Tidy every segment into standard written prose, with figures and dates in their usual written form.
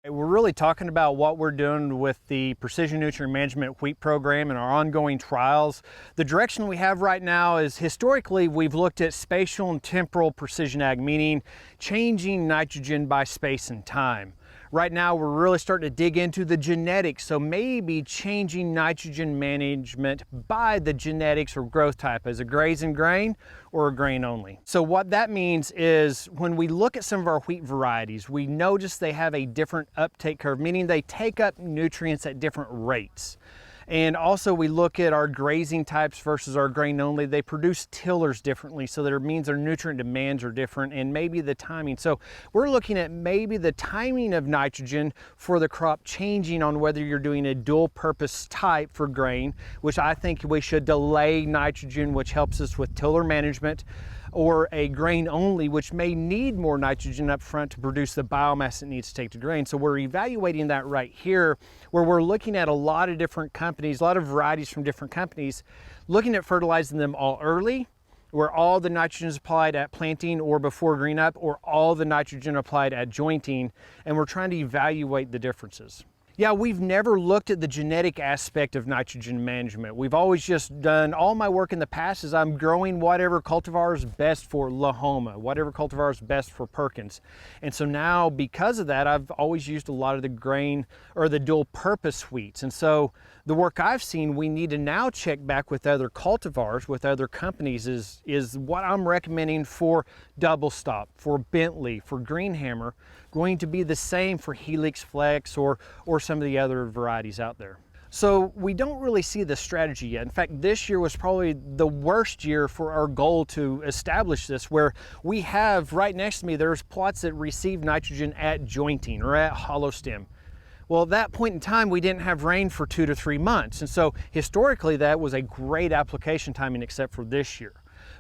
We're really talking about what we're doing with the Precision Nutrient Management Wheat Program and our ongoing trials. The direction we have right now is historically we've looked at spatial and temporal precision ag, meaning changing nitrogen by space and time. Right now we're really starting to dig into the genetics, so maybe changing nitrogen management by the genetics or growth type as a graze and grain or a grain only. So what that means is when we look at some of our wheat varieties, we notice they have a different uptake curve, meaning they take up nutrients at different rates. And also we look at our grazing types versus our grain only. They produce tillers differently, so that means their nutrient demands are different, and maybe the timing. So we're looking at maybe the timing of nitrogen for the crop changing on whether you're doing a dual purpose type for grain, which I think we should delay nitrogen, which helps us with tiller management, or a grain only, which may need more nitrogen up front to produce the biomass it needs to take to grain. So we're evaluating that right here, where we're looking at a lot of different companies, a lot of varieties from different companies, looking at fertilizing them all early, where all the nitrogen is applied at planting or before green up, or all the nitrogen applied at jointing, and we're trying to evaluate the differences. Yeah, we've never looked at the genetic aspect of nitrogen management. We've always just done, all my work in the past is I'm growing whatever cultivar is best for Lahoma, whatever cultivar is best for Perkins. And so now, because of that, I've always used a lot of the grain or the dual purpose wheats. And so the work I've seen, we need to now check back with other cultivars, with other companies, is what I'm recommending for Double Stop, for Bentley, for Greenhammer, going to be the same for Helix Flex or some of the other varieties out there. So we don't really see the strategy yet. In fact, this year was probably the worst year for our goal to establish this, where we have right next to me, there's plots that receive nitrogen at jointing or at hollow stem. Well, at that point in time, we didn't have rain for 2 to 3 months. And so historically, that was a great application timing, except for this year.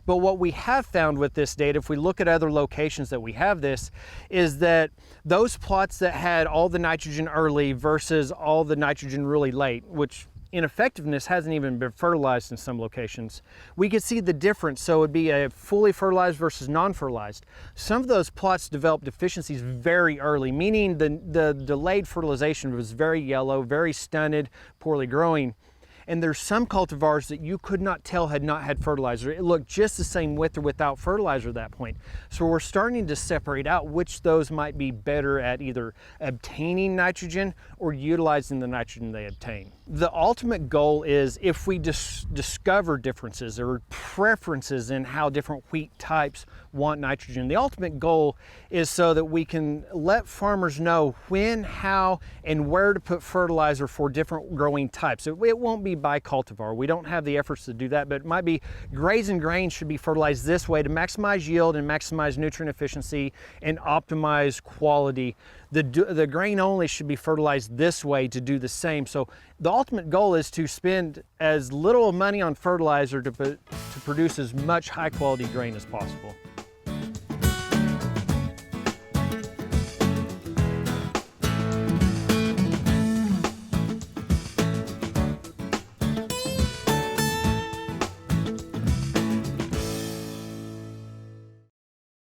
But what we have found with this data, if we look at other locations that we have this, is that those plots that had all the nitrogen early versus all the nitrogen really late, which in effectiveness hasn't even been fertilized in some locations, we could see the difference. So it'd be a fully fertilized versus non-fertilized. Some of those plots developed deficiencies very early, meaning the delayed fertilization was very yellow, very stunted, poorly growing. And there's some cultivars that you could not tell had not had fertilizer. It looked just the same with or without fertilizer at that point. So we're starting to separate out which those might be better at either obtaining nitrogen or utilizing the nitrogen they obtain. The ultimate goal is, if we discover differences or preferences in how different wheat types want nitrogen, the ultimate goal is so that we can let farmers know when, how, and where to put fertilizer for different growing types. It won't be by cultivar. We don't have the efforts to do that, but it might be graze and grain should be fertilized this way to maximize yield and maximize nutrient efficiency and optimize quality. The grain only should be fertilized this way to do the same. So the ultimate goal is to spend as little money on fertilizer to produce as much high quality grain as possible.